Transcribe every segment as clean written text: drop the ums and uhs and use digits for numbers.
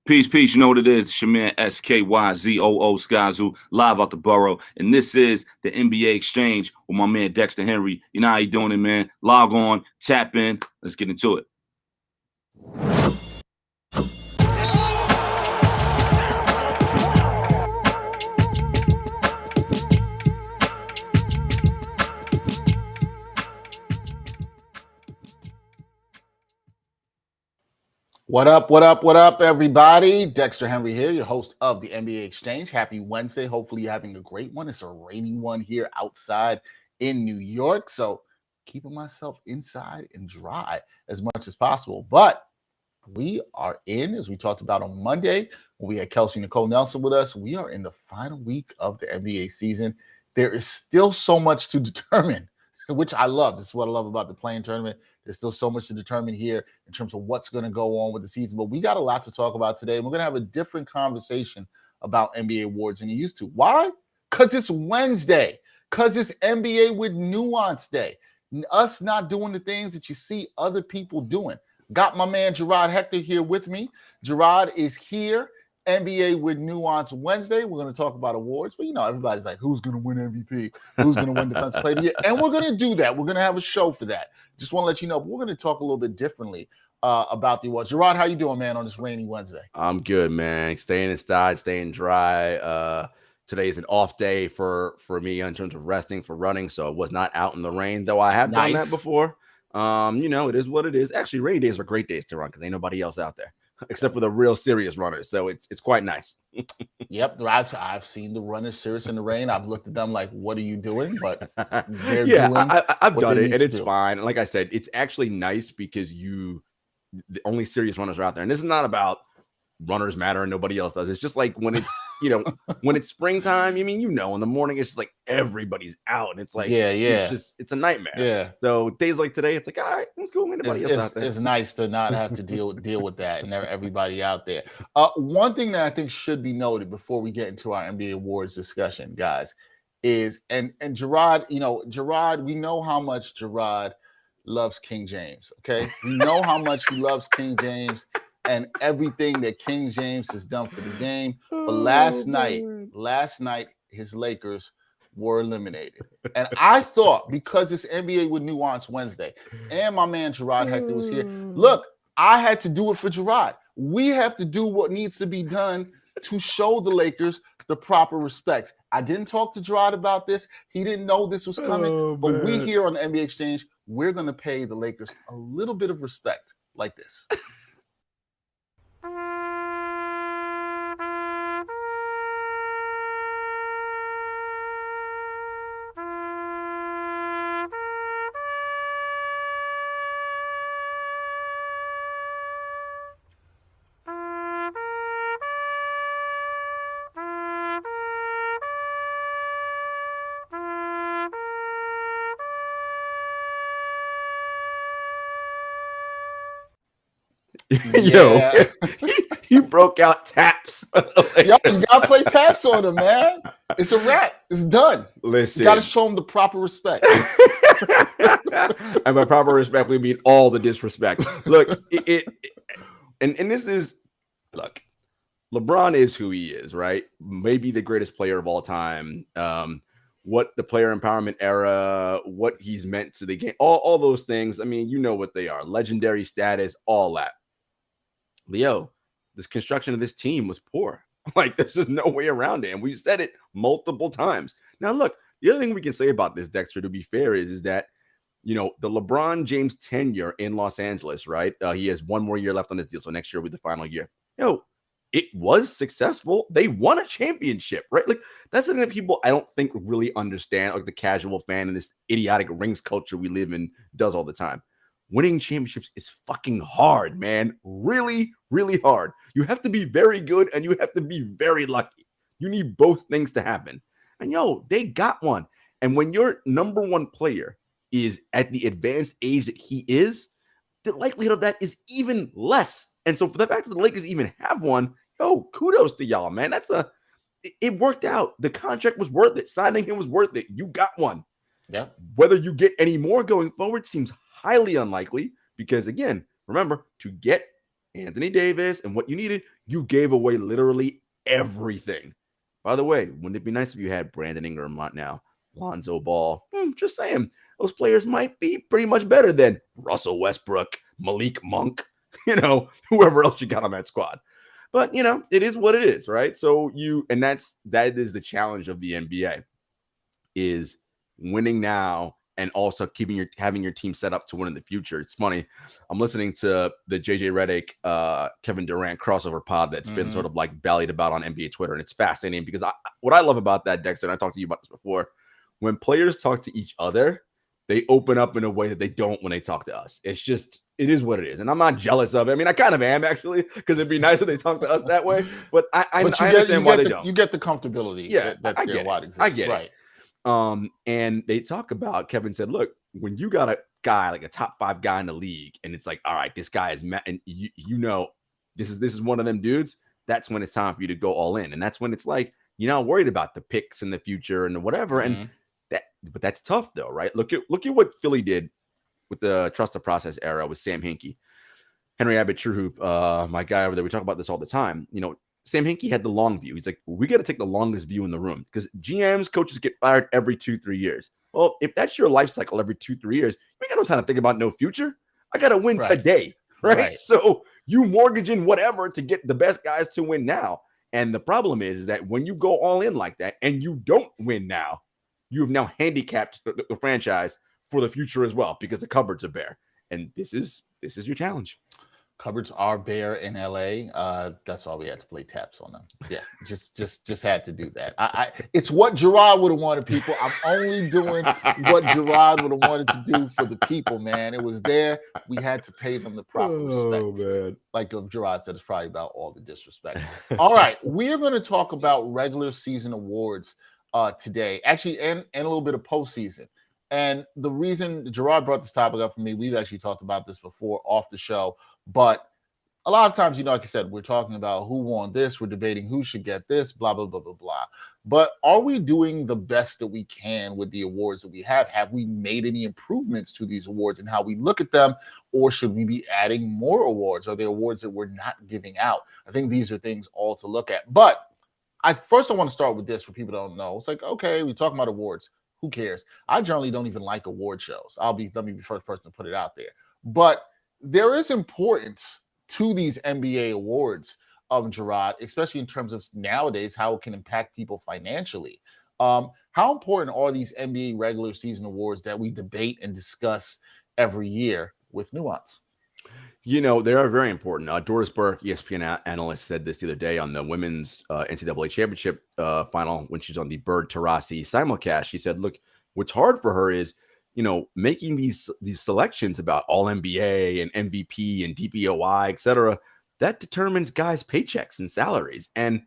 Peace, peace. You know what it is. It's your man SKYZOO Skyzoo, live out the borough. And this is the NBA Exchange with my man Dexter Henry. You know how you doing it, man. Log on, tap in. Let's get into it. What up, everybody? Dexter Henry here, your host of the NBA Exchange. Happy Wednesday. Hopefully you're having a great one. It's a rainy one here outside in New York, so keeping myself inside and dry as much as possible. But we are in, as we talked about on Monday, when we had Kelsey Nicole Nelson with us, we are in the final week of the NBA season. There is still so much to determine, which I love. This is what I love about the playing tournament. There's still so much to determine here in terms of what's going to go on with the season. But we got a lot to talk about today. And we're going to have a different conversation about NBA awards than you used to. Why? Because it's Wednesday. Because it's NBA with Nuance Day. Us not doing the things that you see other people doing. Got my man Jarod Hector here with me. Jarod is here. NBA with Nuance Wednesday. We're going to talk about awards, but everybody's like, who's going to win MVP? Who's going to win Defensive Player of the Year? And we're going to do that. We're going to have a show for that. Just want to let you know, but we're going to talk a little bit differently about the awards. Jarod, how you doing, man, on this rainy Wednesday? I'm good, man. Staying inside, staying dry. Today is an off day for me in terms of resting for running, so I was not out in the rain, though I have done that before. It is what it is. Actually, rainy days are great days to run because ain't nobody else out there except for the real serious runners. So it's quite nice. Yep, I've seen the runners serious in the rain. I've looked at them like, what are you doing? But I've done it, and it's fine. And like I said, it's actually nice because the only serious runners are out there. And this is not about runners matter and nobody else does. It's just like when it's when it's springtime, in the morning it's just like everybody's out and it's like it's a nightmare. Yeah. So days like today, it's like, all right, let's go. Anybody else out there. It's nice to not have to deal with that and everybody out there. One thing that I think should be noted before we get into our NBA awards discussion, guys, is and Jarod, Jarod, we know how much Jarod loves King James. Okay, we know how much he loves King James and everything that King James has done for the game. But last night, his Lakers were eliminated. And I thought, because it's NBA with Nuance Wednesday, and my man Jarod Hector was here, look, I had to do it for Jarod. We have to do what needs to be done to show the Lakers the proper respect. I didn't talk to Jarod about this. He didn't know this was coming. But we here on the NBA Exchange, we're going to pay the Lakers a little bit of respect like this. He broke out taps. Yo, you gotta play taps on him, man. It's a wrap. It's done. Listen, you gotta show him the proper respect. And by proper respect, we mean all the disrespect. Look, and this is, look, LeBron is who he is, right? Maybe the greatest player of all time. What the player empowerment era, what he's meant to the game, all those things. I mean, you know what they are. Legendary status, all that. Leo, this construction of this team was poor. Like, there's just no way around it. And we've said it multiple times. Now, look, the other thing we can say about this, Dexter, to be fair, is that, the LeBron James tenure in Los Angeles, right? He has one more year left on his deal. So next year will be the final year. It was successful. They won a championship, right? Like, that's something that people, I don't think, really understand, like the casual fan and this idiotic rings culture we live in does all the time. Winning championships is fucking hard, man. Really, really hard. You have to be very good and you have to be very lucky. You need both things to happen. And they got one. And when your number one player is at the advanced age that he is, the likelihood of that is even less. And so for the fact that the Lakers even have one, kudos to y'all, man. It worked out. The contract was worth it. Signing him was worth it. You got one. Yeah. Whether you get any more going forward seems highly unlikely because, again, remember, to get Anthony Davis and what you needed, you gave away literally everything. By the way, wouldn't it be nice if you had Brandon Ingram right now, Lonzo Ball? Just saying, those players might be pretty much better than Russell Westbrook, Malik Monk, whoever else you got on that squad. But it is what it is, right? So that is the challenge of the NBA, is winning now and also having your team set up to win in the future. It's funny. I'm listening to the JJ Redick, Kevin Durant crossover pod that's been sort of like ballied about on NBA Twitter. And it's fascinating because what I love about that, Dexter, and I talked to you about this before, when players talk to each other, they open up in a way that they don't when they talk to us. It is what it is. And I'm not jealous of it. I mean, I kind of am, actually, because it'd be nice if they talk to us that way. But I understand why they don't. You get the comfortability that's there why it exists. I get right. it. And they talk about, Kevin said, look, when you got a guy like a top 5 guy in the league, and it's like, all right, this guy is and this is one of them dudes, that's when it's time for you to go all in. And that's when it's like, you're not worried about the picks in the future and whatever. And but that's tough though, right? Look at what Philly did with the trust the process era with Sam Hinkie. Henry Abbott Truehoop, my guy over there, we talk about this all the time. Sam Hinkie had the long view. He's like, we got to take the longest view in the room because GMs, coaches get fired every 2-3 years. Well, if that's your life cycle every 2-3 years, you ain't got no time to think about no future. I got to win today, right? So you mortgage in whatever to get the best guys to win now. And the problem is that when you go all in like that and you don't win now, you have now handicapped the franchise for the future as well because the cupboards are bare. And this is your challenge. Cupboards are bare in LA. That's why we had to play taps on them. Yeah, just had to do that. It's what Jarod would have wanted, people. I'm only doing what Jarod would have wanted to do for the people, man. It was there. We had to pay them the proper respect. Man. Like Jarod said, it's probably about all the disrespect. All right, we are going to talk about regular season awards today, actually, and a little bit of postseason. And the reason Jarod brought this topic up for me, we've actually talked about this before off the show, but a lot of times, like I said, we're talking about who won this, we're debating who should get this, blah, blah, blah, blah, blah. But are we doing the best that we can with the awards that we have? Have we made any improvements to these awards and how we look at them? Or should we be adding more awards? Are there awards that we're not giving out? I think these are things all to look at. But I want to start with this for people that don't know. It's like, okay, we're talking about awards. Who cares? I generally don't even like award shows. Let me be the first person to put it out there. But there is importance to these NBA awards, Jarod, especially in terms of nowadays how it can impact people financially. How important are these NBA regular season awards that we debate and discuss every year with nuance? They are very important. Doris Burke, ESPN analyst, said this the other day on the women's NCAA championship final when she's on the Bird Tarasi simulcast. She said, look, what's hard for her is, making these selections about all NBA and MVP and DPOI, et cetera, that determines guys' paychecks and salaries. And,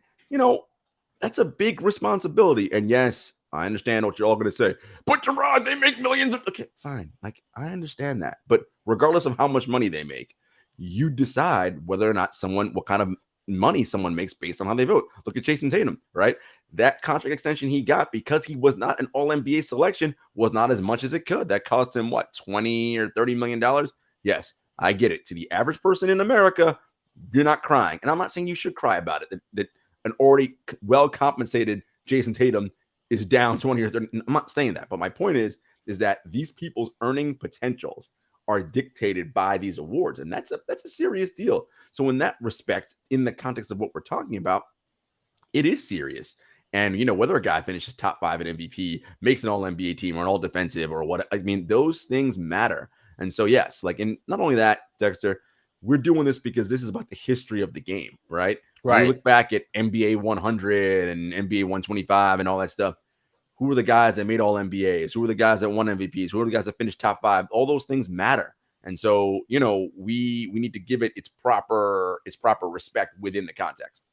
that's a big responsibility. And yes, I understand what you're all going to say, but Jarod, they make millions. Okay, fine. Like, I understand that. But regardless of how much money they make, you decide whether or not what kind of money someone makes based on how they vote. Look at Jason Tatum, right? That contract extension he got because he was not an all-NBA selection was not as much as it could. That cost him, $20 or $30 million? Yes, I get it. To the average person in America, you're not crying. And I'm not saying you should cry about it, that an already well-compensated Jason Tatum is down 20 or 30. I'm not saying that. But my point is that these people's earning potentials are dictated by these awards. And that's a serious deal. So in that respect, in the context of what we're talking about, it is serious. And, whether a guy finishes top 5 in MVP, makes an all-NBA team or an all-defensive or what, those things matter. And so, yes, and not only that, Dexter, we're doing this because this is about the history of the game, right? Right. When you look back at NBA 100 and NBA 125 and all that stuff, who are the guys that made all NBAs? Who are the guys that won MVPs? Who are the guys that finished top 5? All those things matter. And so, we need to give it its proper respect within the context.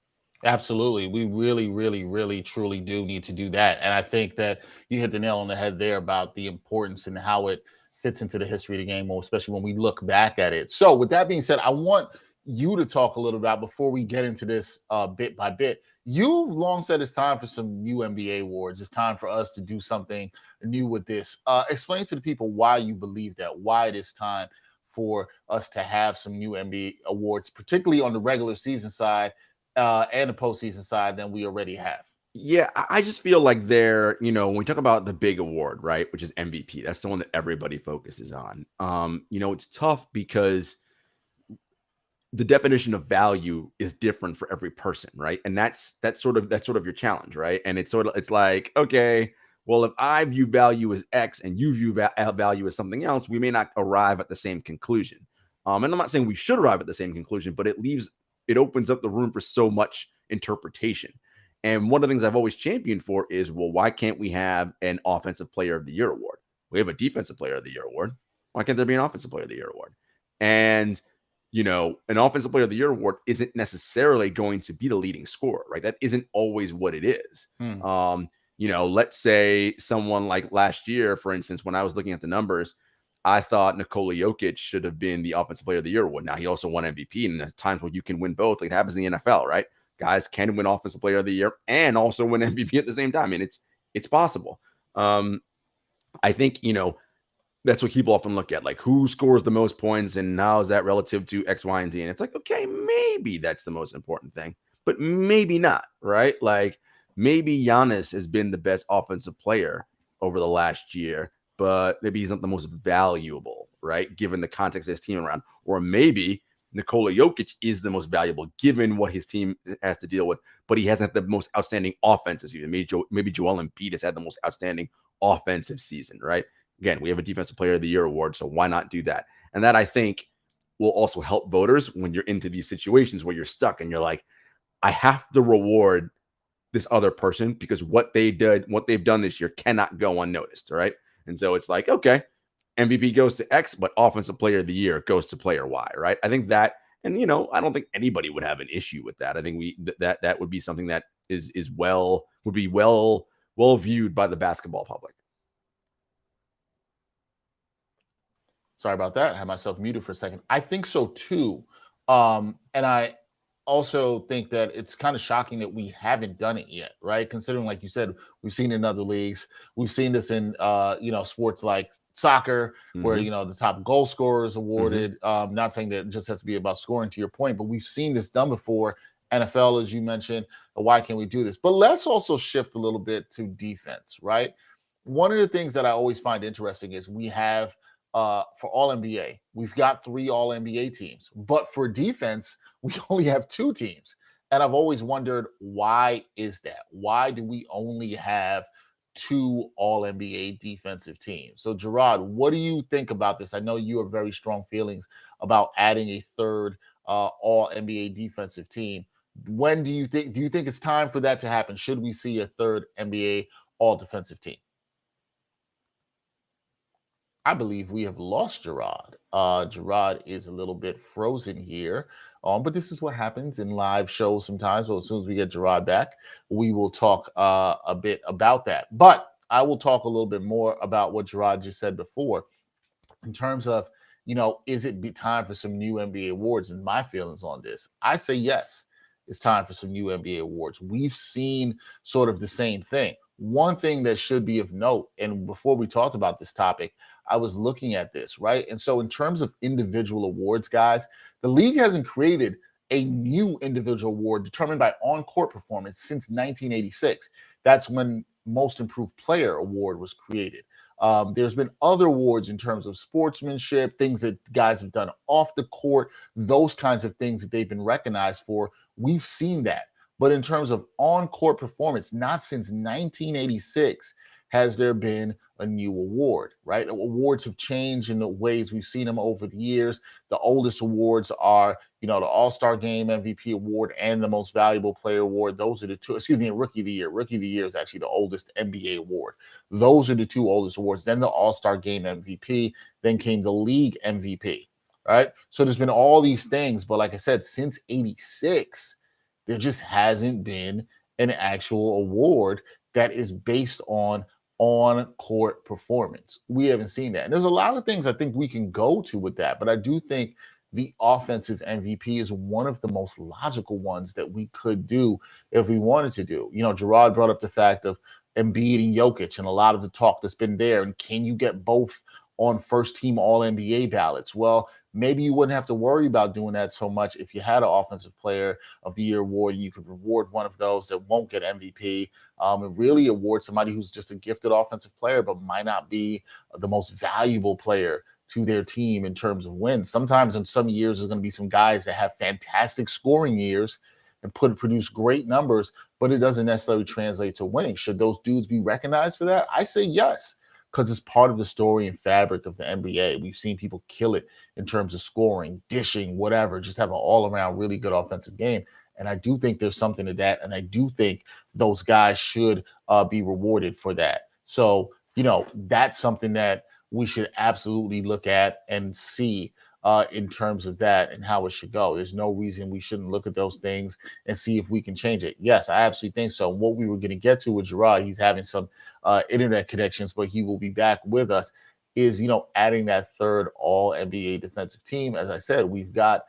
Absolutely. We really, really, really, truly do need to do that. And I think that you hit the nail on the head there about the importance and how it fits into the history of the game, especially when we look back at it. So with that being said, I want you to talk a little about, before we get into this bit by bit, you've long said it's time for some new NBA awards. It's time for us to do something new with this. Explain to the people why you believe that, why it is time for us to have some new NBA awards, particularly on the regular season side and the postseason side, than we already have. Yeah, I just feel like when we talk about the big award, right, which is MVP, that's the one that everybody focuses on. It's tough because the definition of value is different for every person, right? And that's sort of your challenge, right? And it's like, okay, well, if I view value as X and you view value as something else, we may not arrive at the same conclusion. And I'm not saying we should arrive at the same conclusion, but it opens up the room for so much interpretation. And one of the things I've always championed for is, well, why can't we have an offensive player of the year award? We have a defensive player of the year award. Why can't there be an offensive player of the year award? And an offensive player of the year award isn't necessarily going to be the leading scorer, right? That isn't always what it is. Let's say someone like last year, for instance, when I was looking at the numbers, I thought Nikola Jokic should have been the offensive player of the year award. Now, he also won MVP, and at times where you can win both, like it happens in the NFL, right? Guys can win offensive player of the year and also win MVP at the same time. I mean, it's possible. I think, that's what people often look at, like who scores the most points and how is that relative to X, Y, and Z. And it's like, okay, maybe that's the most important thing, but maybe not, right? Like maybe Giannis has been the best offensive player over the last year, but maybe he's not the most valuable, right? Given the context of his team around, or maybe Nikola Jokic is the most valuable given what his team has to deal with, but he hasn't had the most outstanding offensive season. Maybe Joel Embiid has had the most outstanding offensive season, right? Again, we have a defensive player of the year award, so why not do that? And that, I think, will also help voters when you're into these situations where you're stuck and you're like, I have to reward this other person because what they've done this year cannot go unnoticed, right? And so it's like, okay, MVP goes to X, but offensive player of the year goes to player Y, right? I think that, and I don't think anybody would have an issue with that. I think that would be something that would be well viewed by the basketball public. Sorry about that. I had myself muted for a second. I think so too. And I also think that it's kind of shocking that we haven't done it yet, right? Considering, like you said, we've seen it in other leagues. We've seen this in sports like soccer, where the top goal scorer is awarded. Not saying that it just has to be about scoring, to your point, but we've seen this done before. NFL, as you mentioned, why can't we do this? But let's also shift a little bit to defense, right? One of the things that I always find interesting is we have for all NBA, we've got 3 all NBA teams, but for defense, we only have 2 teams. And I've always wondered, why is that? Why do we only have 2 all NBA defensive teams? So Jarod, what do you think about this? I know you have very strong feelings about adding a third all NBA defensive team. When do you think it's time for that to happen? Should we see a third NBA all defensive team? I believe we have lost Jarod. Jarod is a little bit frozen here. But this is what happens in live shows sometimes. But as soon as we get Jarod back, we will talk a bit about that. But I will talk a little bit more about what Jarod just said before in terms of, is it time for some new NBA awards? And my feelings on this, I say yes, it's time for some new NBA awards. We've seen sort of the same thing. One thing that should be of note, and before we talked about this topic, I was looking at this, right? And so in terms of individual awards, guys, the league hasn't created a new individual award determined by on-court performance since 1986. That's when Most Improved Player award was created. There's been other awards in terms of sportsmanship, things that guys have done off the court, those kinds of things that they've been recognized for. We've seen that. But in terms of on-court performance, not since 1986 has there been a new award, right? Awards have changed in the ways we've seen them over the years. The oldest awards are, the All-Star Game MVP award and the Most Valuable Player award. Those are the 2, Rookie of the Year. Rookie of the Year is actually the oldest NBA award. Those are the 2 oldest awards. Then the All-Star Game MVP, then came the League MVP, right? So there's been all these things, but like I said, since 86, there just hasn't been an actual award that is based on court performance. We haven't seen that. And there's a lot of things I think we can go to with that, but I do think the offensive MVP is one of the most logical ones that we could do if we wanted to do. Jarod brought up the fact of Embiid and Jokic and a lot of the talk that's been there. And can you get both on first team All NBA ballots? Well, maybe you wouldn't have to worry about doing that so much if you had an Offensive Player of the Year award. You could reward one of those that won't get MVP, and really award somebody who's just a gifted offensive player, but might not be the most valuable player to their team in terms of wins. Sometimes in some years, there's going to be some guys that have fantastic scoring years and produce great numbers, but it doesn't necessarily translate to winning. Should those dudes be recognized for that? I say yes, because it's part of the story and fabric of the NBA. We've seen people kill it in terms of scoring, dishing, whatever, just have an all-around really good offensive game. And I do think there's something to that, and I do think those guys should be rewarded for that. So, that's something that we should absolutely look at and see in terms of that and how it should go. There's no reason we shouldn't look at those things and see if we can change it. Yes, I absolutely think so. What we were going to get to with Jarod, he's having some internet connections, but he will be back with us, is, adding that third all-NBA defensive team. As I said, we've got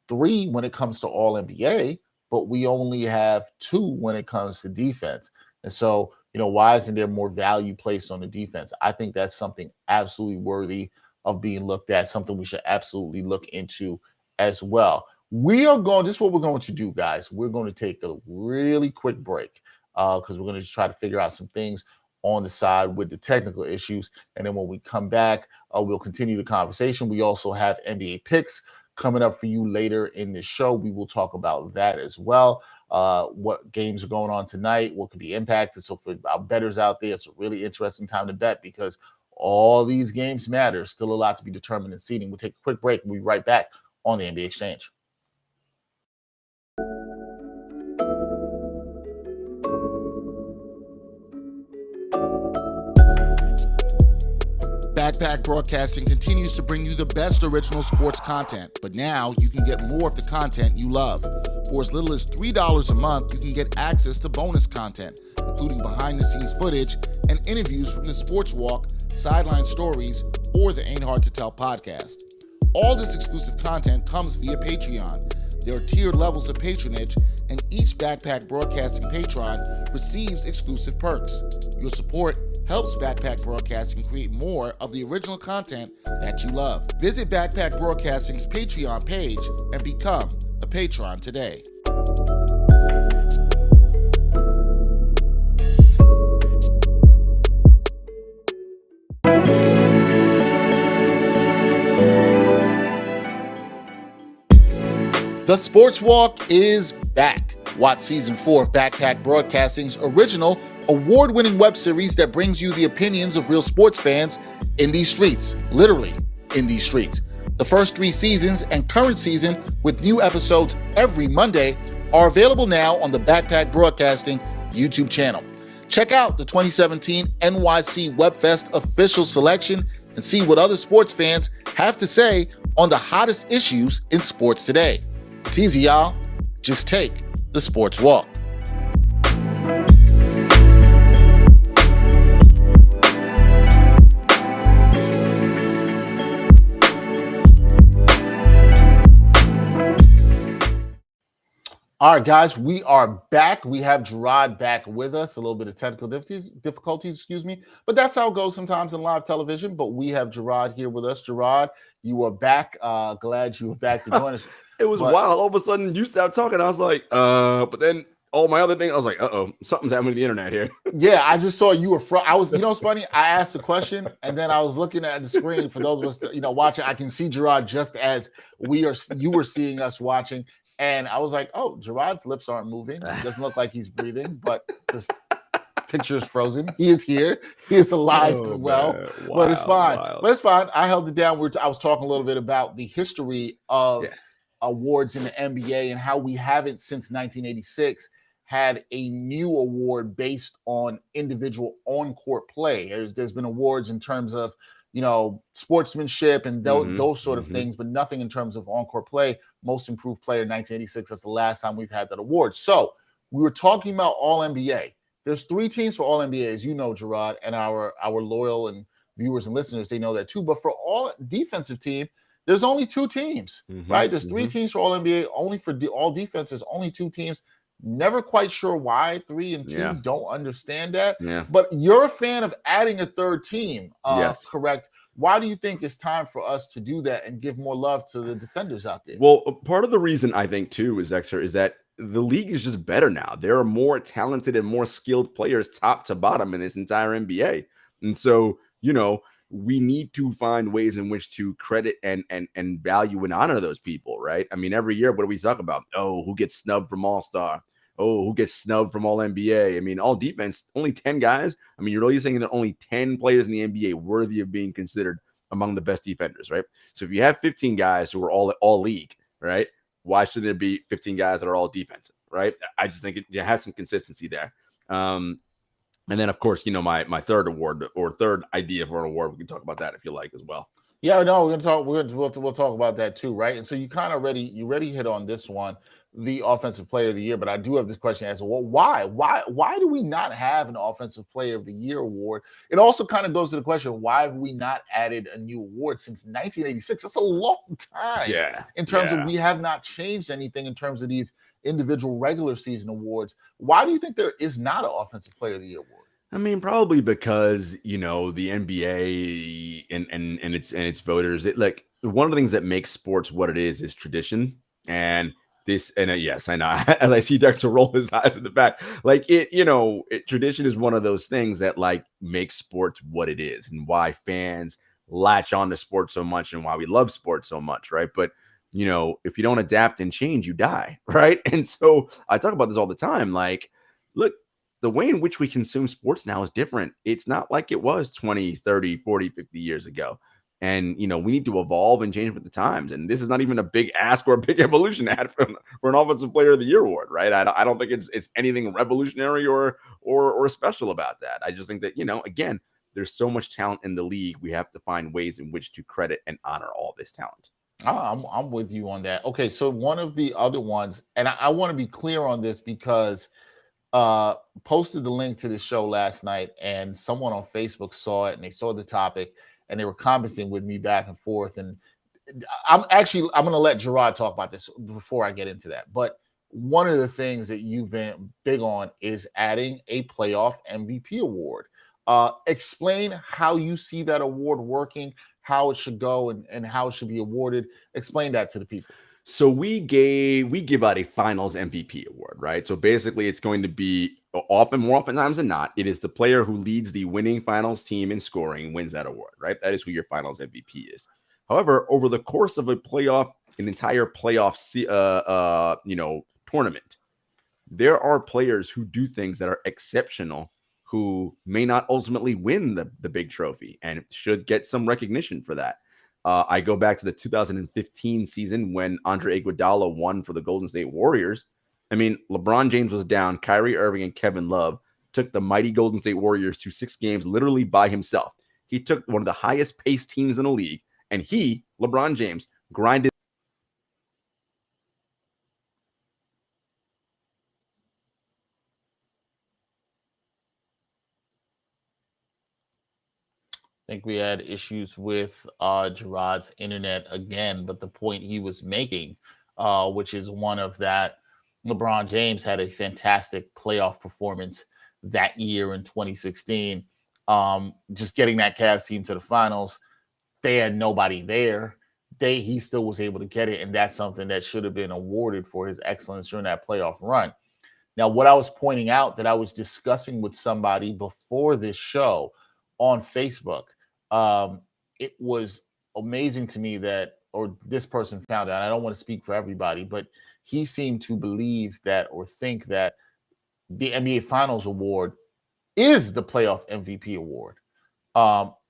3 when it comes to all-NBA, but we only have 2 when it comes to defense. And so, why isn't there more value placed on the defense? I think that's something absolutely worthy of being looked at, something we should absolutely look into as well. This is what we're going to do, guys. We're going to take a really quick break because we're going to try to figure out some things on the side with the technical issues. And then when we come back, we'll continue the conversation. We also have NBA picks coming up for you later in the show. We will talk about that as well. What games are going on tonight, what could be impacted. So for our bettors out there, it's a really interesting time to bet because all these games matter. Still a lot to be determined in seeding. We'll take a quick break and we'll be right back on the NBA Exchange. Backpack Broadcasting continues to bring you the best original sports content, but now you can get more of the content you love. For as little as $3 a month, you can get access to bonus content, including behind-the-scenes footage and interviews from the Sports Walk, Sideline Stories, or the Ain't Hard to Tell podcast. All this exclusive content comes via Patreon. There are tiered levels of patronage, and each Backpack Broadcasting patron receives exclusive perks. Your support helps Backpack Broadcasting create more of the original content that you love. Visit Backpack Broadcasting's Patreon page and become a patron today. The Sports Walk is back. Watch season 4 of Backpack Broadcasting's original award-winning web series that brings you the opinions of real sports fans in these streets, literally in these streets. The first 3 seasons and current season with new episodes every Monday are available now on the Backpack Broadcasting YouTube channel. Check out the 2017 NYC WebFest official selection and see what other sports fans have to say on the hottest issues in sports today. It's easy, y'all. Just take the Sports Walk. All right, guys, we are back. We have Jarod back with us. A little bit of technical difficulties, but that's how it goes sometimes in live television. But we have Jarod here with us. Jarod, you are back. Glad you were back to join us. It was wild. All of a sudden, you stopped talking. I was like, but then all my other things, I was like, something's happening to the internet here. Yeah, I just saw you were what's funny? I asked a question, and then I was looking at the screen for those of us that, watching. I can see Jarod just as you were seeing us watching. And I was like, oh, Jarod's lips aren't moving. It doesn't look like he's breathing, but the picture is frozen. He is here. He is alive and well. Wow, but it's fine. Wild. But it's fine. I held it down. I was talking a little bit about the history of awards in the NBA and how we haven't since 1986 had a new award based on individual on-court play. There's been awards in terms of, sportsmanship and those sort of things, but nothing in terms of on-court play. Most improved player in 1986. That's the last time we've had that award. So we were talking about All-NBA. There's 3 teams for All-NBA, as you know, Jarod, and our loyal and viewers and listeners, they know that too. But for all defensive team, there's only 2 teams, right? There's 3 teams for All-NBA, only for all defenses, only 2 teams. Never quite sure why 3 and 2. Don't understand that. Yeah. But you're a fan of adding a 3rd team, yes. Correct? Why do you think it's time for us to do that and give more love to the defenders out there? Well, part of the reason I think too is Dexter is that the league is just better now. There are more talented and more skilled players top to bottom in this entire NBA. And so, we need to find ways in which to credit and value and honor those people, right? I mean, every year, what do we talk about? Oh, who gets snubbed from All-Star? Oh, who gets snubbed from All NBA? I mean, all defense, only 10 guys. I mean, you're really saying that only 10 players in the NBA worthy of being considered among the best defenders, right? So if you have 15 guys who are all league, right? Why should there be 15 guys that are all defensive, right? I just think it has some consistency there. And then, of course, my third award or third idea for an award, we can talk about that if you like as well. Yeah, no, we'll talk about that too, right? And so you kind of already hit on this one, the offensive player of the year. But I do have this question as well: why do we not have an offensive player of the year award? It also kind of goes to the question: why have we not added a new award since 1986? That's a long time. Yeah. In terms of we have not changed anything in terms of these individual regular season awards. Why do you think there is not an offensive player of the year award? I mean, probably because the NBA and its voters. One of the things that makes sports what it is tradition. And yes, I know. As I see Dexter roll his eyes in the back, tradition is one of those things that makes sports what it is, and why fans latch on to sports so much, and why we love sports so much, right? But if you don't adapt and change, you die, right? And so I talk about this all the time. Look. The way in which we consume sports now is different. It's not like it was 20, 30, 40, 50 years ago. And, we need to evolve and change with the times. And this is not even a big ask or a big evolution ad for an Offensive Player of the Year award, right? I don't think it's anything revolutionary or special about that. I just think that, again, there's so much talent in the league. We have to find ways in which to credit and honor all this talent. I'm with you on that. Okay, so one of the other ones, and I want to be clear on this because posted the link to this show last night, and someone on Facebook saw it and they saw the topic and they were commenting with me back and forth. And I'm going to let Jarod talk about this before I get into that. But one of the things that you've been big on is adding a playoff MVP award. Explain how you see that award working, how it should go, and how it should be awarded. Explain that to the people. So we give out a finals MVP award, right? So basically it's going to be more often times than not, it is the player who leads the winning finals team in scoring wins that award, right? That is who your finals MVP is. However, over the course of an entire playoff tournament, there are players who do things that are exceptional who may not ultimately win the big trophy and should get some recognition for that. I go back to the 2015 season when Andre Iguodala won for the Golden State Warriors. I mean, LeBron James was down. Kyrie Irving and Kevin Love took the mighty Golden State Warriors to 6 games literally by himself. He took one of the highest paced teams in the league, and LeBron James, grinded. I think we had issues with Jarod's internet again, but the point he was making, which is one of that, LeBron James had a fantastic playoff performance that year in 2016. Just getting that Cavs team to the finals, they had nobody there. He still was able to get it, and that's something that should have been awarded for his excellence during that playoff run. Now, what I was pointing out that I was discussing with somebody before this show on Facebook, it was amazing to me that, or this person found out, I don't want to speak for everybody, but he seemed to believe that or think that the NBA Finals award is the playoff MVP award.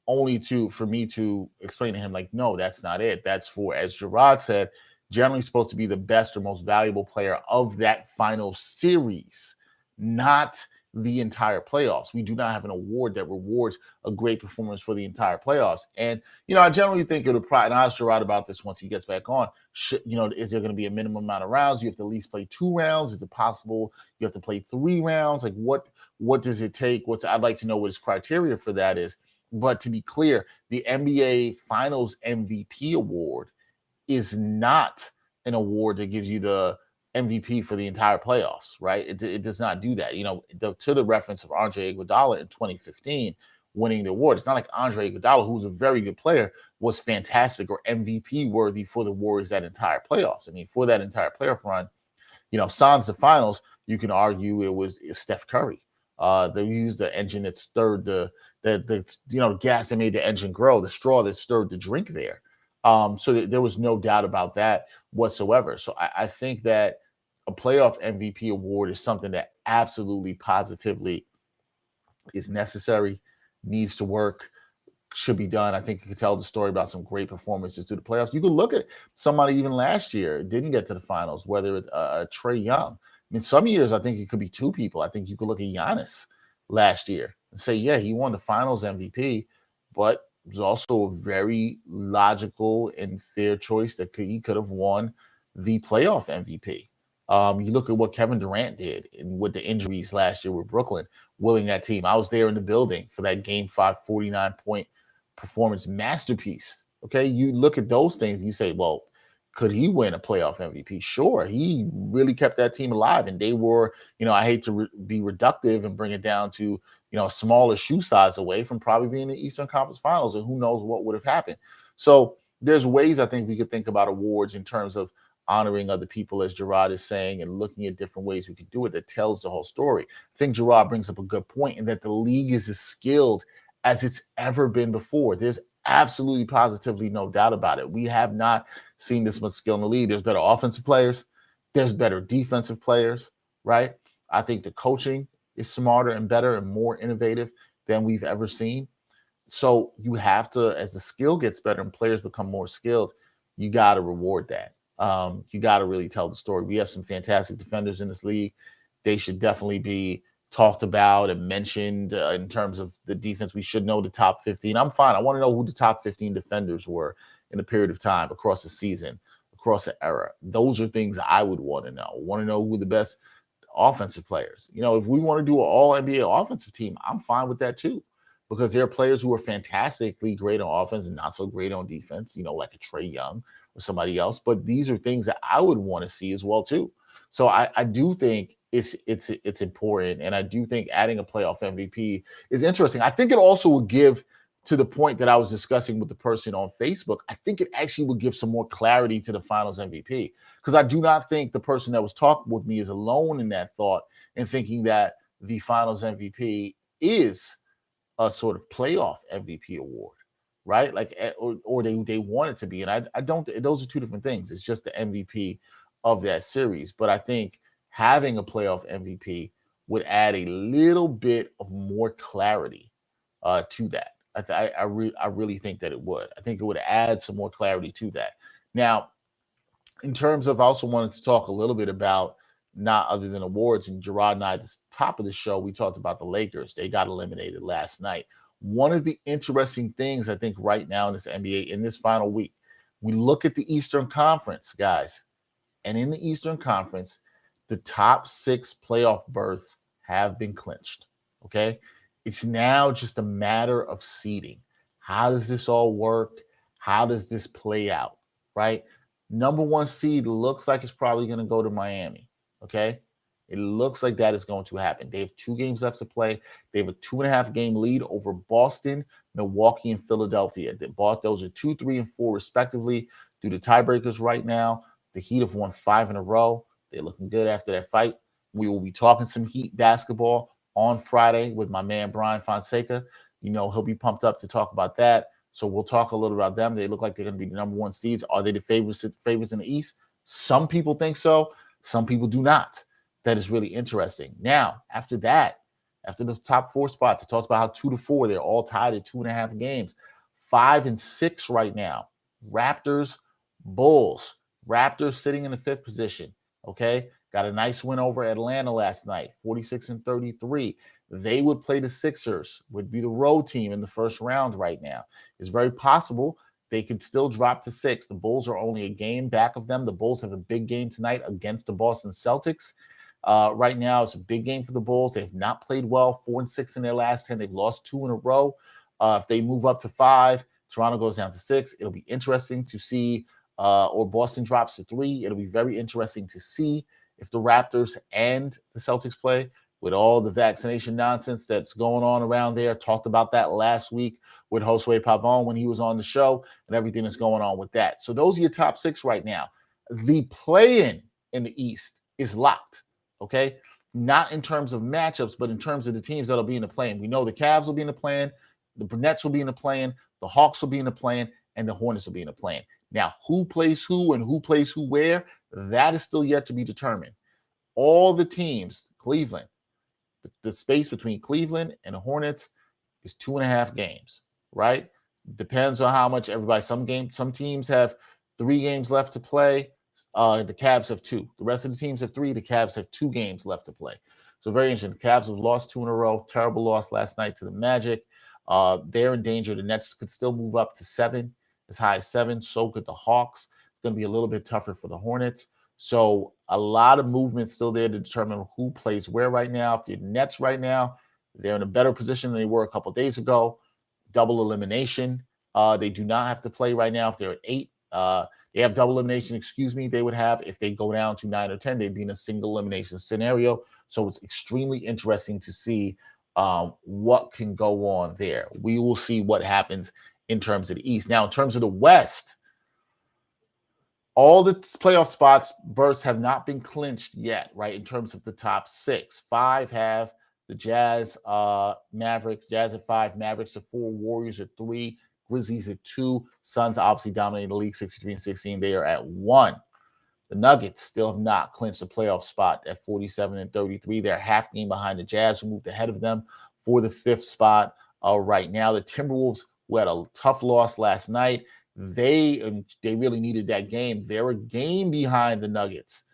Only for me to explain to him, no, that's not it. That's for, as Jarod said, generally supposed to be the best or most valuable player of that final series, not the entire playoffs. We do not have an award that rewards a great performance for the entire playoffs. And, I generally think it would probably, and I asked Jarod about this once he gets back on, is there going to be a minimum amount of rounds? You have to at least play 2 rounds. Is it possible you have to play 3 rounds? What does it take? I'd like to know what his criteria for that is. But to be clear, the NBA Finals MVP award is not an award that gives you the MVP for the entire playoffs, right? It does not do that. To the reference of Andre Iguodala in 2015, winning the award. It's not like Andre Iguodala, who's a very good player, was fantastic or MVP worthy for the Warriors that entire playoffs. I mean, for that entire playoff run, sans the finals, you can argue it was Steph Curry. They used the engine that stirred the gas that made the engine grow, the straw that stirred the drink there. So there was no doubt about that whatsoever. So I think that a playoff MVP award is something that absolutely positively is necessary, needs to work, should be done. I think you could tell the story about some great performances through the playoffs. You could look at somebody even last year didn't get to the finals, whether it's Trae Young. I mean, some years I think it could be two people. I think you could look at Giannis last year and say, yeah, he won the finals MVP, but it was also a very logical and fair choice that he could have won the playoff MVP. You look at what Kevin Durant did and with the injuries last year with Brooklyn, willing that team. I was there in the building for that Game 5 49-point performance masterpiece. Okay, you look at those things and you say, well, could he win a playoff MVP? Sure, he really kept that team alive, and they were, I hate to be reductive and bring it down to, a smaller shoe size away from probably being in the Eastern Conference Finals, and who knows what would have happened. So there's ways I think we could think about awards in terms of honoring other people, as Jarod is saying, and looking at different ways we could do it that tells the whole story. I think Jarod brings up a good point in that the league is as skilled as it's ever been before. There's absolutely positively no doubt about it. We have not seen this much skill in the league. There's better offensive players. There's better defensive players, right? I think the coaching is smarter and better and more innovative than we've ever seen. So you have to, as the skill gets better and players become more skilled, you got to reward that. You got to really tell the story. We have some fantastic defenders in this league. They should definitely be talked about and mentioned in terms of the defense. We should know the top 15. I'm fine. I want to know who the top 15 defenders were in a period of time, across the season, across the era. Those are things I would want to know. I want to know who the best offensive players. If we want to do an all NBA offensive team, I'm fine with that too, because there are players who are fantastically great on offense and not so great on defense, like a Trae Young or somebody else. But these are things that I would want to see as well too. So I do think it's important, and I do think adding a playoff MVP is interesting. I think it also will give, to the point that I was discussing with the person on Facebook, I think it actually will give some more clarity to the finals MVP, because I do not think the person that was talking with me is alone in that thought and thinking that the finals MVP is a sort of playoff MVP award, right? Like, or they want it to be. And I don't, those are two different things. It's just the MVP of that series. But I think having a playoff MVP would add a little bit of more clarity to that. I really think that it would. I think it would add some more clarity to that. Now, in terms of, I also wanted to talk a little bit about, not other than awards, and Jarod and I, at the top of the show, we talked about the Lakers. They got eliminated last night. One of the interesting things I think right now in this NBA, in this final week, we look at the Eastern Conference, guys, and in the Eastern Conference, the top 6 playoff berths have been clinched, okay? It's now just a matter of seeding. How does this all work? How does this play out, right? Number 1 seed looks like it's probably going to go to Miami, okay? It looks like that is going to happen. They have 2 games left to play. They have a 2.5 game lead over Boston, Milwaukee, and Philadelphia. Those are 2, 3, and 4 respectively due to tiebreakers right now. The Heat have won 5 in a row. They're looking good after that fight. We will be talking some Heat basketball on Friday with my man Brian Fonseca. He'll be pumped up to talk about that. So we'll talk a little about them. They look like they're going to be the number 1 seeds. Are they the favorites in the East? Some people think so. Some people do not. That is really interesting. Now, after that, after the top 4 spots, it talks about how 2 to 4, they're all tied at 2.5 games. 5 and 6 right now. Raptors, Bulls. Raptors sitting in the 5th position. Okay. Got a nice win over Atlanta last night, 46-33. They would play the Sixers, would be the road team in the first round right now. It's very possible they could still drop to 6. The Bulls are only a game back of them. The Bulls have a big game tonight against the Boston Celtics. Right now, it's a big game for the Bulls. They have not played well, 4-6 in their last 10. They've lost 2 in a row. If they move up to 5, Toronto goes down to 6. It'll be interesting to see, or Boston drops to 3. It'll be very interesting to see if the Raptors and the Celtics play, with all the vaccination nonsense that's going on around there. Talked about that last week with Josue Pavon when he was on the show and everything that's going on with that. So those are your top 6 right now. The play-in the East is locked, okay? Not in terms of matchups, but in terms of the teams that'll be in the play-in. We know the Cavs will be in the play-in, the Nets will be in the play-in, the Hawks will be in the play-in, and the Hornets will be in the play-in. Now, who plays who and who plays who where, that is still yet to be determined. All the teams, Cleveland, the space between Cleveland and the Hornets is 2.5 games, right? Depends on how much everybody, some teams have 3 games left to play. The Cavs have 2. The rest of the teams have 3. The Cavs have 2 games left to play. So very interesting. The Cavs have lost 2 in a row. Terrible loss last night to the Magic. They're in danger. The Nets could still move up to 7, as high as 7. So could the Hawks. It's going to be a little bit tougher for the Hornets. So a lot of movement still there to determine who plays where right now. If the Nets right now, they're in a better position than they were a couple of days ago. Double elimination. They do not have to play right now if they're at 8. They have double elimination, they would have. If they go down to 9 or 10, they'd be in a single elimination scenario. So it's extremely interesting to see what can go on there. We will see what happens in terms of the East. Now, in terms of the West, all the playoff spots, berths have not been clinched yet, right, in terms of the top 6. 5 have the Jazz, Mavericks, Jazz at 5, Mavericks at 4, Warriors at 3, Grizzlies at 2. Suns obviously dominating the league 63-16. They are at 1. The Nuggets still have not clinched a playoff spot at 47-33. They're half game behind the Jazz, who moved ahead of them for the 5th spot right now. The Timberwolves, who had a tough loss last night, they really needed that game. They're a game behind the Nuggets.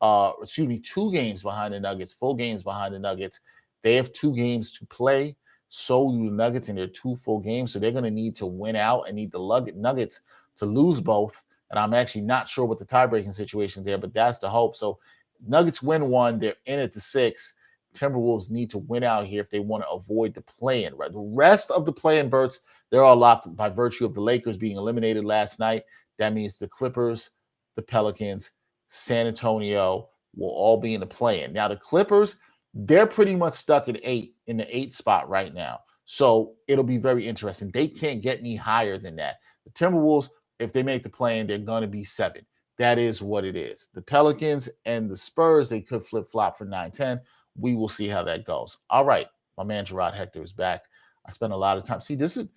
2 games behind the Nuggets, full games behind the Nuggets. They have 2 games to play. So do the Nuggets in their 2 full games. So they're going to need to win out and need the Nuggets to lose both. And I'm actually not sure what the tie-breaking situation is there, but that's the hope. So Nuggets win 1. They're in at the 6. Timberwolves need to win out here if they want to avoid the play-in. Right? The rest of the play-in berths, they're all locked by virtue of the Lakers being eliminated last night. That means the Clippers, the Pelicans, San Antonio will all be in the play-in. Now, the Clippers, they're pretty much stuck at 8 in the 8th spot right now. So it'll be very interesting. They can't get any higher than that. The Timberwolves, if they make the play-in, they're going to be 7. That is what it is. The Pelicans and the Spurs, they could flip-flop for 9-10. We will see how that goes. All right. My man Jarod Hector is back. I spent a lot of time. See, this is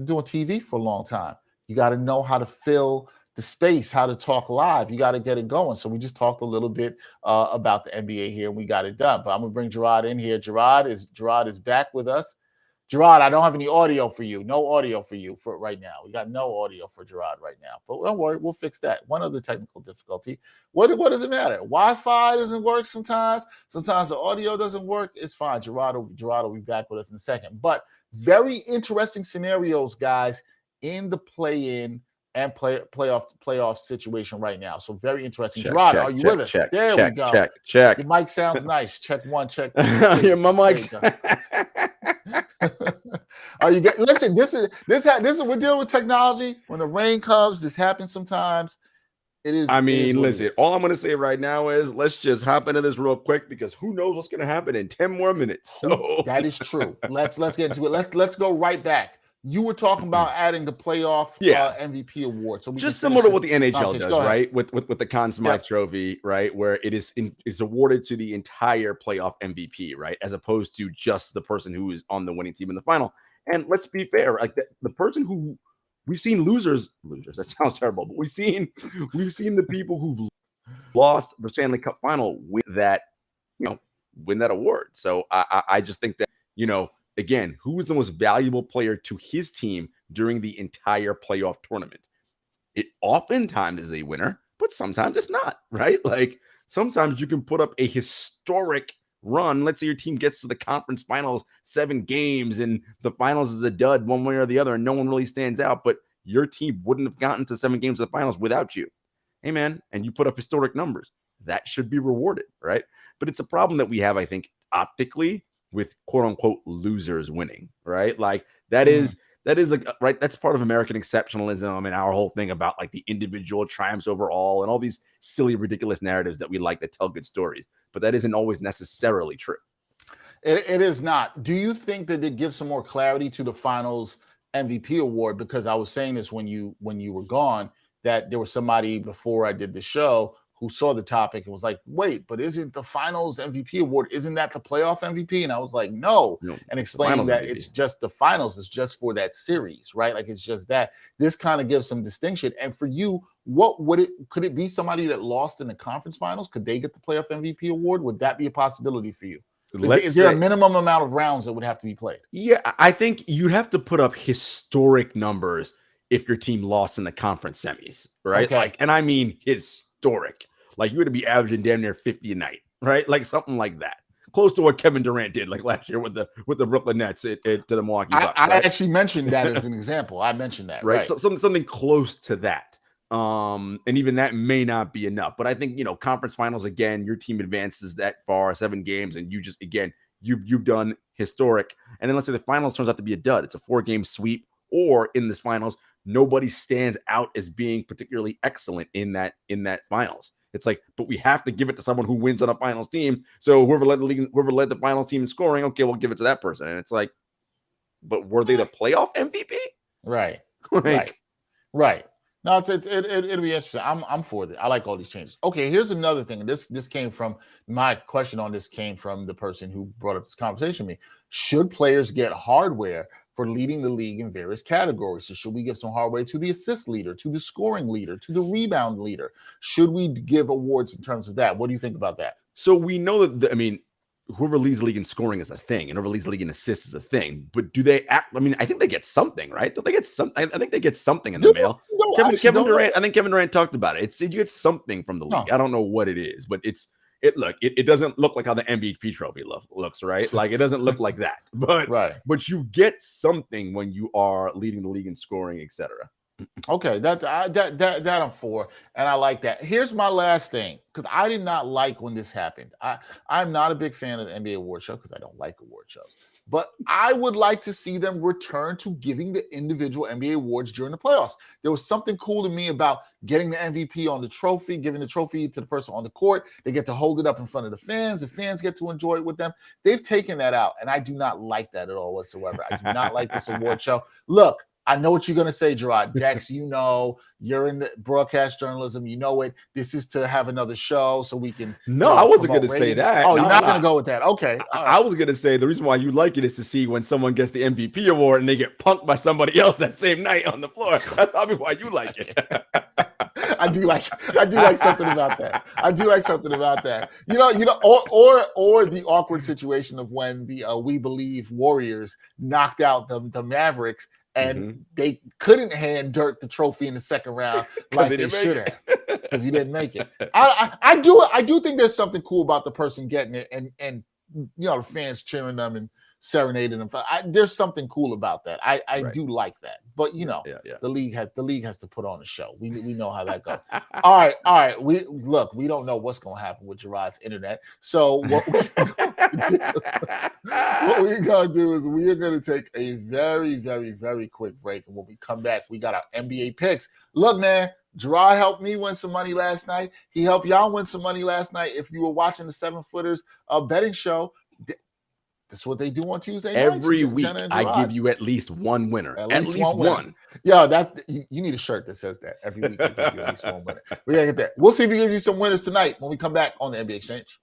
doing TV for a long time. You got to know how to fill the space, how to talk live. You got to get it going. So we just talked a little bit about the NBA here, and we got it done. But I'm going to bring Jarod in here. Jarod is back with us. Jarod, I don't have any audio for you. No audio for you for right now. We got no audio for Jarod right now. But don't worry, we'll fix that. One other technical difficulty. What does it matter? Wi-Fi doesn't work sometimes. Sometimes the audio doesn't work. It's fine. Jarod will be back with us in a second. But very interesting scenarios, guys, in the play-in and playoff situation right now. So very interesting. Jarod, are you with us? There we go. Check. Your mic sounds nice. Check 1, check 2. Yeah, my mic's. Are you get? Listen, this is we're dealing with technology. When the rain comes, this happens sometimes. It is. I mean, listen. All I'm going to say right now is let's just hop into this real quick because who knows what's going to happen in 10 more minutes. So that is true. Let's get into it. Let's go right back. You were talking about adding the playoff MVP award. So just similar to what the NHL does, right? With the Conn Smythe Trophy, right? Where it is awarded to the entire playoff MVP, right? As opposed to just the person who is on the winning team in the final. And let's be fair, like the person who we've seen losers, that sounds terrible, but we've seen the people who've lost the Stanley Cup final win that award. So I just think that, again, who is the most valuable player to his team during the entire playoff tournament? It oftentimes is a winner, but sometimes it's not, right? Like sometimes you can put up a historic run. Let's say your team gets to the conference finals, 7 games, and the finals is a dud one way or the other, and no one really stands out, but your team wouldn't have gotten to 7 games of the finals without you. Hey, man, and you put up historic numbers. That should be rewarded, right? But it's a problem that we have, I think, optically, with quote unquote losers winning, right? Like that is like, right. That's part of American exceptionalism and our whole thing about like the individual triumphs over all and all these silly, ridiculous narratives that we like that tell good stories, but that isn't always necessarily true. It is not. Do you think that it gives some more clarity to the finals MVP award? Because I was saying this when you were gone, that there was somebody before I did the show who saw the topic and was like, wait, but isn't the finals MVP award, isn't that the playoff MVP? And I was like, no. And explaining that it's just the finals, it's just for that series, right? Like it's just that. This kind of gives some distinction. And for you, could it be somebody that lost in the conference finals? Could they get the playoff MVP award? Would that be a possibility for you? Is there a minimum amount of rounds that would have to be played? Yeah, I think you'd have to put up historic numbers if your team lost in the conference semis, right? Okay. And I mean historic. Like you would be averaging damn near 50 a night, right? Like something like that. Close to what Kevin Durant did like last year with the Brooklyn Nets to the Milwaukee Bucks. I actually mentioned that as an example. I mentioned that, right? So something close to that. And even that may not be enough. But I think, conference finals, again, your team advances that far, 7 games, and you just, again, you've done historic. And then let's say the finals turns out to be a dud. It's a 4-game sweep, or in this finals, nobody stands out as being particularly excellent in that finals. It's like, but we have to give it to someone who wins on a finals team. So whoever led the finals team in scoring, okay, we'll give it to that person. And it's like, but were they the playoff MVP? Right. Right. No, it'll be interesting. I'm for it. I like all these changes. Okay, here's another thing. This came from my question on this came from the person who brought up this conversation with me. Should players get hardware for leading the league in various categories? So should we give some hardware to the assist leader, to the scoring leader, to the rebound leader? Should we give awards in terms of that? What do you think about that? So we know that, whoever leads the league in scoring is a thing, and whoever leads the league in assists is a thing. But do they act? I think they get something, right? Don't they get some? I think they get something in the mail. Kevin Durant. I think Kevin Durant talked about it. You get something from the league. I don't know what it is, but it doesn't look like how the MVP trophy looks, right? Like it doesn't look like that, but but you get something when you are leading the league in scoring, etc. Okay, that I'm for, and I like that. Here's my last thing, because I did not like when this happened. I'm not a big fan of the NBA award show because I don't like award shows. But I would like to see them return to giving the individual NBA awards during the playoffs. There was something cool to me about getting the MVP on the trophy, giving the trophy to the person on the court. They get to hold it up in front of the fans. The fans get to enjoy it with them. They've taken that out, and I do not like that at all whatsoever. I do not like this award show. Look, I know what you're going to say, Jarod. Dex, you're in the broadcast journalism. You know it. This is to have another show so we can. No, I wasn't going to say that. Oh, you're not going to go with that. Okay. I was going to say the reason why you like it is to see when someone gets the MVP award and they get punked by somebody else that same night on the floor. That's probably why you like it. I do like something about that. I do like something about that. Or the awkward situation of when the We Believe Warriors knocked out the Mavericks. And they couldn't hand Dirk the trophy in the second round like they should have, because he didn't make it. I do think there's something cool about the person getting it, and the fans cheering them and serenading them. There's something cool about that. I do like that. But the league has to put on a show. We know how that goes. All right. We don't know what's going to happen with Jarod's internet. So what we're going to do is we are going to take a very, very, very quick break. And when we come back, we got our NBA picks. Look, man, Jarod helped me win some money last night. He helped y'all win some money last night. If you were watching the 7-Footers betting show, that's what they do on Tuesday nights. Every week, I give you at least one winner. At least one. Yeah, you need a shirt that says that. Every week, I give you at least one winner. We gotta get that. We'll see if we give you some winners tonight when we come back on the NBA Exchange.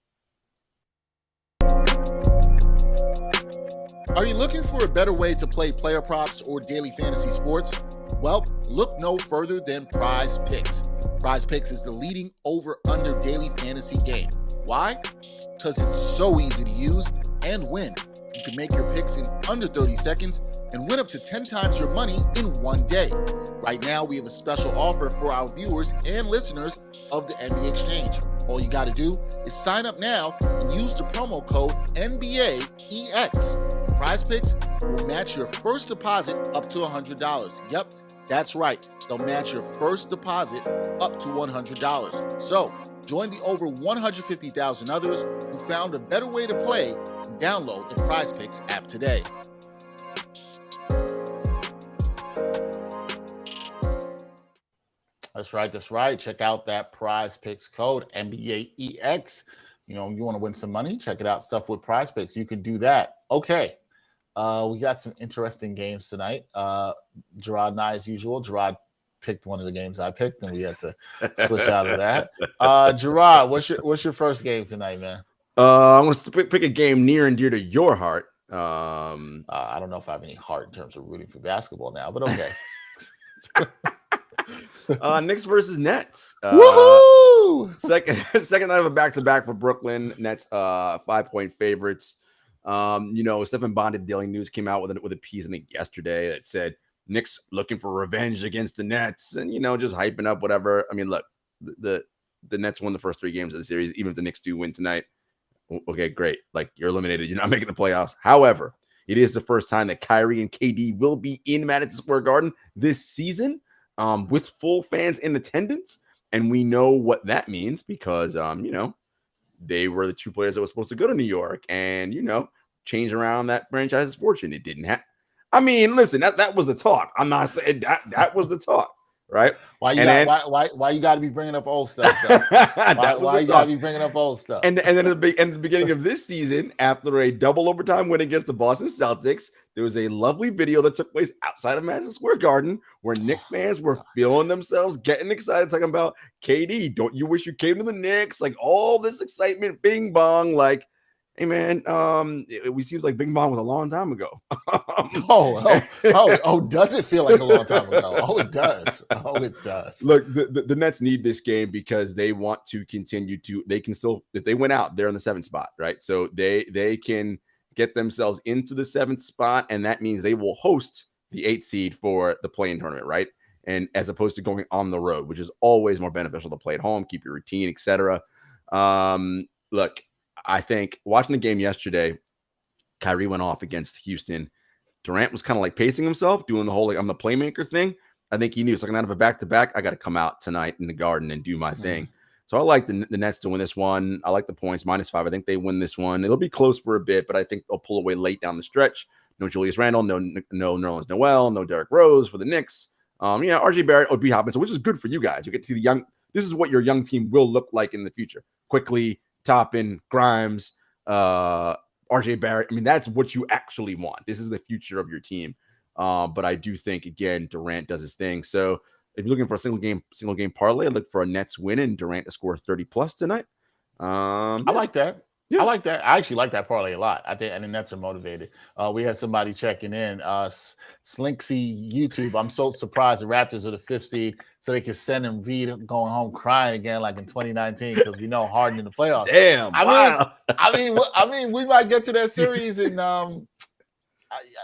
Are you looking for a better way to play player props or daily fantasy sports? Well, look no further than Prize Picks. Prize Picks is the leading over-under daily fantasy game. Why? Because it's so easy to use and win. You can make your picks in under 30 seconds and win up to 10 times your money in one day. Right now, we have a special offer for our viewers and listeners of the NBA Exchange. All you got to do is sign up now and use the promo code NBAEX. Prize Picks will match your first deposit up to $100. Yep, that's right. They'll match your first deposit up to $100. So, join the over 150,000 others who found a better way to play and download the Prize Picks app today. That's right. Check out that Prize Picks code, NBAEX. you want to win some money, check it out. Stuff with Prize Picks. You can do that. Okay. We got some interesting games tonight. Jarod and I, as usual. Jarod picked one of the games I picked, and we had to switch out of that. Jarod, what's your first game tonight, man? I'm going to pick a game near and dear to your heart. I don't know if I have any heart in terms of rooting for basketball now, but okay. Knicks versus Nets. Woohoo! Second night of a back-to-back for Brooklyn. Nets 5-point favorites. Stephen Bond Daily News came out with a piece, I think, yesterday that said Knicks looking for revenge against the Nets, and just hyping up whatever. I mean, look, the Nets won the first 3 games of the series. Even if the Knicks do win tonight, okay, great. Like, you're eliminated. You're not making the playoffs. However, it is the first time that Kyrie and KD will be in Madison Square Garden this season, with full fans in attendance, and we know what that means because they were the 2 players that were supposed to go to New York and, change around that franchise's fortune. It didn't happen. I mean, listen, that was the talk. I'm not saying that was the talk, right? Why you got to be bringing up old stuff? Why you got to be bringing up old stuff? And then at the beginning of this season, after a double overtime win against the Boston Celtics, there was a lovely video that took place outside of Madison Square Garden where Knicks fans were feeling themselves, getting excited, talking about KD. Don't you wish you came to the Knicks? Like, all this excitement, bing bong. Like, hey man, it seems like bing bong was a long time ago. Does it feel like a long time ago? Oh, it does. Look, the Nets need this game because they want to continue to. They can still, if they win out, they're in the 7th spot, right? So they can get themselves into the 7th spot, and that means they will host the 8th seed for the play-in tournament, right? And as opposed to going on the road, which is always more beneficial to play at home, keep your routine, etc. Look, I think watching the game yesterday, Kyrie went off against Houston. Durant was kind of like pacing himself, doing the whole I'm the playmaker thing. I think he knew, second out of a back-to-back, I got to come out tonight in the Garden and do my thing. So I like the Nets to win this one. I like the points, -5. I think they win this one. It'll be close for a bit, but I think they'll pull away late down the stretch. No Julius Randle, no Nerlens Noel, no Derrick Rose for the Knicks. RJ Barrett would be hopping, so which is good for you guys. You get to see the young. This is what your young team will look like in the future. Quickly, Toppin, Grimes, RJ Barrett. I mean, that's what you actually want. This is the future of your team. But I do think, again, Durant does his thing. So if you're looking for a single game parlay, look for a Nets win and Durant to score 30+ tonight. I like that. Yeah. I like that. I actually like that parlay a lot. I think Nets are motivated. We had somebody checking in. Slinksy YouTube. I'm so surprised the Raptors are the 5th seed, so they can send Embiid going home crying again, like in 2019, because we know Harden in the playoffs. Damn. I mean, we might get to that series, and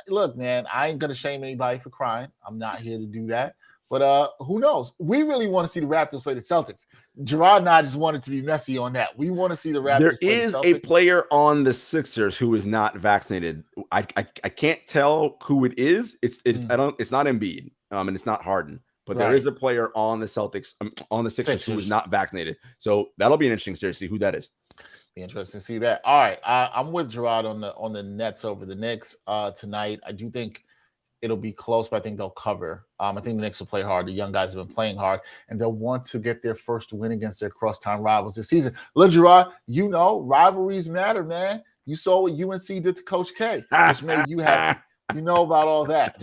look, man, I ain't gonna shame anybody for crying. I'm not here to do that. But who knows? We really want to see the Raptors play the Celtics. Jarod and I just wanted to be messy on that. We want to see the Raptors. There is a player on the Sixers who is not vaccinated. I can't tell who it is. It's not Embiid, and it's not Harden. But there is a player on the Celtics, on the Sixers who is not vaccinated. So that'll be an interesting series to see who that is. Be interesting to see that. All right, I'm with Jarod on the Nets over the Knicks tonight. I do think it'll be close, but I think they'll cover. I think the Knicks will play hard. The young guys have been playing hard, and they'll want to get their first win against their crosstown rivals this season. Look, Jarod, rivalries matter, man. You saw what UNC did to Coach K, which made you happy. You know about all that.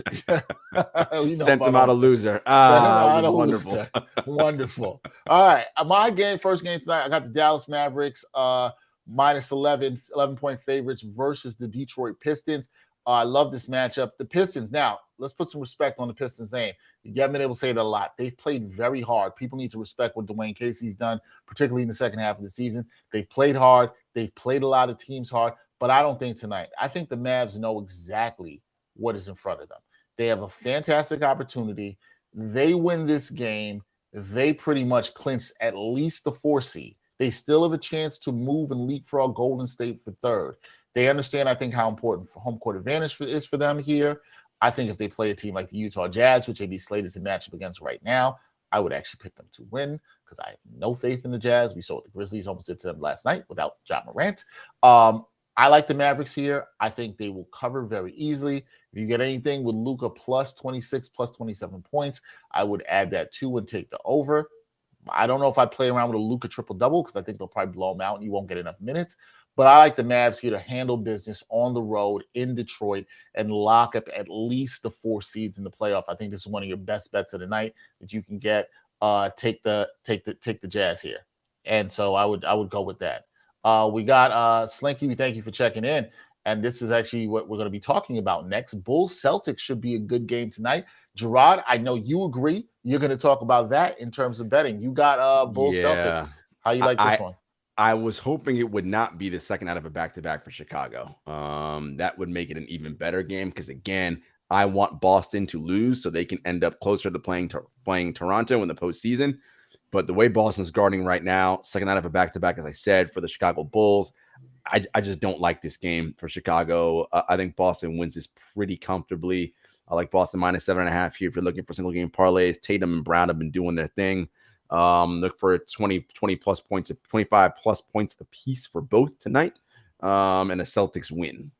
Sent them out a loser. Wonderful. Wonderful. All right. My first game tonight, I got the Dallas Mavericks -11 favorites versus the Detroit Pistons. I love this matchup. The Pistons. Now, let's put some respect on the Pistons' name. You haven't been able to say it a lot. They've played very hard. People need to respect what Dwayne Casey's done, particularly in the second half of the season. They've played hard. They've played a lot of teams hard, but I don't think tonight. I think the Mavs know exactly what is in front of them. They have a fantastic opportunity. They win this game. They pretty much clinch at least the 4 seed. They still have a chance to move and leapfrog Golden State for 3rd. They understand, I think, how important home court advantage is for them here. I think if they play a team like the Utah Jazz, which they'd be slated to match up against right now, I would actually pick them to win because I have no faith in the Jazz. We saw what the Grizzlies almost did to them last night without Ja Morant. I like the Mavericks here. I think they will cover very easily. If you get anything with Luka +26, +27 points, I would add that too and take the over. I don't know if I'd play around with a Luka triple-double because I think they'll probably blow him out and you won't get enough minutes. But I like the Mavs here to handle business on the road in Detroit and lock up at least the 4 seeds in the playoff. I think this is one of your best bets of the night that you can get. Take the Jazz here, and so I would go with that. We got Slinky. We thank you for checking in, and this is actually what we're going to be talking about next. Bulls Celtics should be a good game tonight. Jarod, I know you agree. You're going to talk about that in terms of betting. You got Bulls Celtics. How you like this one? I was hoping it would not be the second out of a back-to-back for Chicago. That would make it an even better game because, again, I want Boston to lose so they can end up closer to playing Toronto in the postseason. But the way Boston's guarding right now, second out of a back-to-back, as I said, for the Chicago Bulls, I just don't like this game for Chicago. I think Boston wins this pretty comfortably. I like Boston minus 7.5 here if you're looking for single-game parlays. Tatum and Brown have been doing their thing. Look for 20 plus points, 25 plus points apiece for both tonight, and a Celtics win.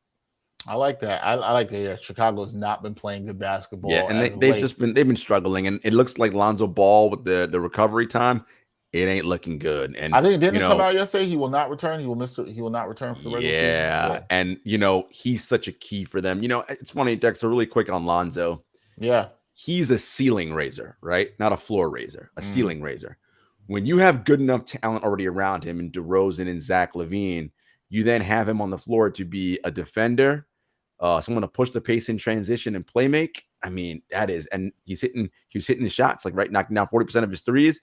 I like that. I like that. Yeah, Chicago has not been playing good basketball. Yeah, and they've been struggling, and it looks like Lonzo Ball with the recovery time, it ain't looking good. And I think it didn't come out yesterday. He will not return. He will not return for the regular season. Yeah, and he's such a key for them. It's funny, Dexter, really quick on Lonzo. Yeah. He's a ceiling raiser, right? Not a floor raiser, a ceiling raiser. When you have good enough talent already around him in DeRozan and Zach LaVine, you then have him on the floor to be a defender, someone to push the pace in transition and play make. I mean, that is, and he was hitting the shots, like knocking down 40% of his threes.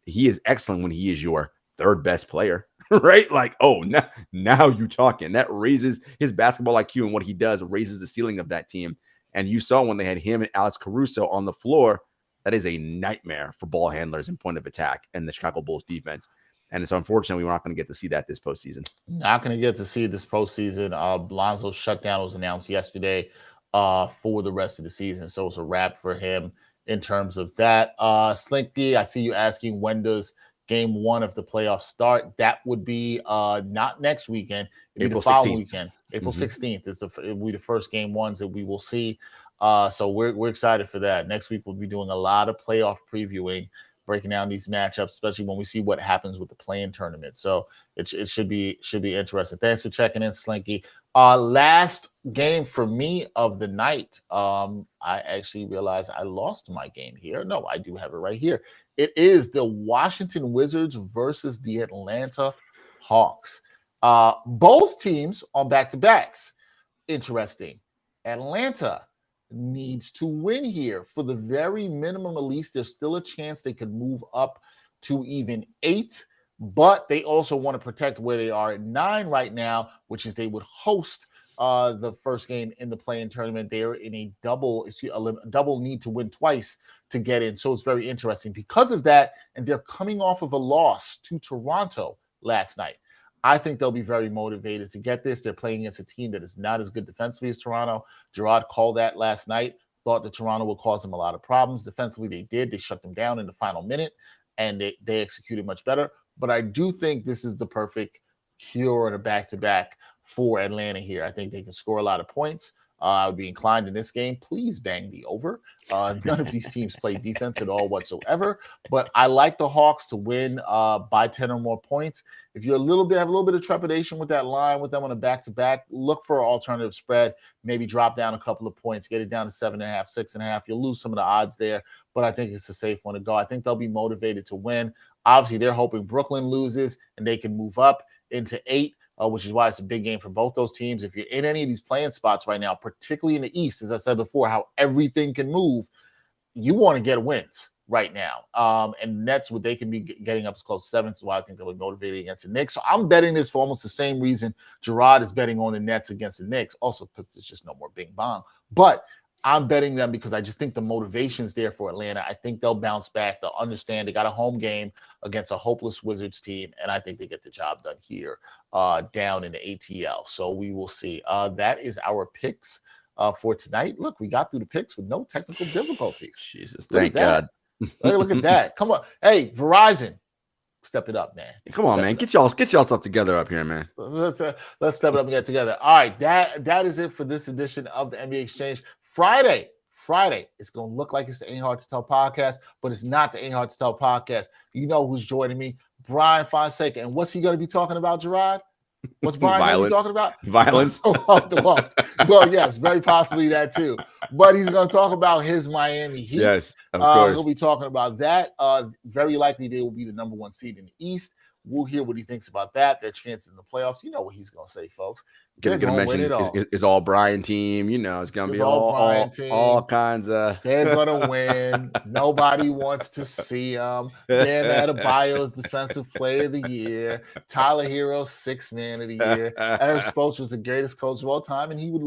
He is excellent when he is your third best player, right? Like, oh, now you talking. That raises his basketball IQ, and what he does raises the ceiling of that team. And you saw when they had him and Alex Caruso on the floor, that is a nightmare for ball handlers and point of attack and the Chicago Bulls defense. And it's unfortunate we're not going to get to see that this postseason. Not going to get to see this postseason. Lonzo's shutdown was announced yesterday for the rest of the season. So it's a wrap for him in terms of that. Slinky, I see you asking, when does game 1 of the playoffs start? That would be not next weekend. It'd be the following weekend. April 16th it will be the first game 1s that we will see. So we're excited for that. Next week we'll be doing a lot of playoff previewing, breaking down these matchups, especially when we see what happens with the play-in tournament. So it should be interesting. Thanks for checking in, Slinky. Last game for me of the night. I actually realized I lost my game here. No, I do have it right here. It is the Washington Wizards versus the Atlanta Hawks. Both teams on back-to-backs. Interesting. Atlanta needs to win here. For the very minimum, at least, there's still a chance they could move up to even 8. But they also want to protect where they are at 9 right now, which is they would host the first game in the play-in tournament. They're in a double need to win twice to get in. So it's very interesting because of that. And they're coming off of a loss to Toronto last night. I think they'll be very motivated to get this. They're playing against a team that is not as good defensively as Toronto. Jarod called that last night, thought that Toronto would cause them a lot of problems. Defensively, they did. They shut them down in the final minute, and they executed much better. But I do think this is the perfect cure and a back-to-back for Atlanta here. I think they can score a lot of points. I would be inclined in this game. Please bang the over. None of these teams play defense at all whatsoever. But I like the Hawks to win by 10 or more points. If you have a little bit of trepidation with that line with them on a back-to-back, look for an alternative spread. Maybe drop down a couple of points, get it down to 7.5, 6.5. You'll lose some of the odds there, but I think it's a safe one to go. I think they'll be motivated to win. Obviously, they're hoping Brooklyn loses and they can move up into 8. Which is why it's a big game for both those teams. If you're in any of these playing spots right now, particularly in the East, as I said before, how everything can move, you want to get wins right now. And Nets, they can be getting up as close to 7, so I think they'll be motivated against the Knicks. So I'm betting this for almost the same reason Jarod is betting on the Nets against the Knicks, also because there's just no more bing bong. But I'm betting them because I just think the motivation's there for Atlanta. I think they'll bounce back. They'll understand they got a home game against a hopeless Wizards team, and I think they get the job done here down in the ATL. So we will see. That is our picks for tonight. Look, we got through the picks with no technical difficulties. Jesus, thank God. Look at that. Come on. Hey, Verizon, step it up, man. Come on, man. Get y'all stuff together up here, man. Let's step it up and get together. All right, that is it for this edition of the NBA Exchange. Friday Friday, it's going to look like it's the Ain't Hard to Tell podcast, but it's not the Ain't Hard to Tell podcast. You know who's joining me, Brian Fonseca. And what's he going to be talking about, Jarod? What's Brian going to be talking about? Violence. Well, yes, very possibly that too. But he's going to talk about his Miami Heat. Yes, of course. He'll be talking about that. Very likely they will be the number 1 seed in the East. We'll hear what he thinks about that, their chances in the playoffs. You know what he's going to say, folks. Gonna mention is all Brian team. You know, it's gonna be all kinds of. They're gonna win. Nobody wants to see them. Bam Adebayo's Defensive Player of the Year. Tyler Hero's 6th Man of the Year. Eric Spoelstra's the greatest coach of all time, and he would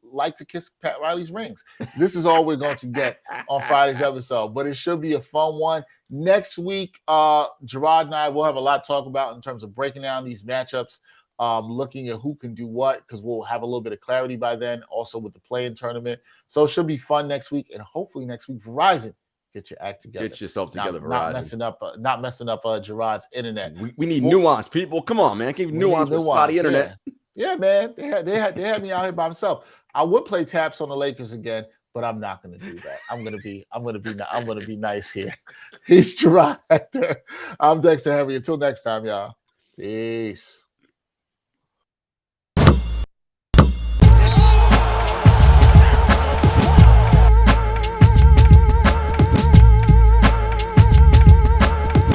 like to kiss Pat Riley's rings. This is all we're going to get on Friday's episode, but it should be a fun one. Next week, Jarod and I will have a lot to talk about in terms of breaking down these matchups. Looking at who can do what, because we'll have a little bit of clarity by then, also with the play-in tournament. So it should be fun next week, and hopefully next week, Verizon, get your act together. Get yourself together, Verizon. Not messing up Jarod's internet. We need nuance, people. Come on, man. Give nuance with spotty internet. Yeah, man. They had me out here by myself. I would play taps on the Lakers again, but I'm not going to do that. I'm going to be nice here. He's Jarod Hector. I'm Dexter Henry. Until next time, y'all. Peace.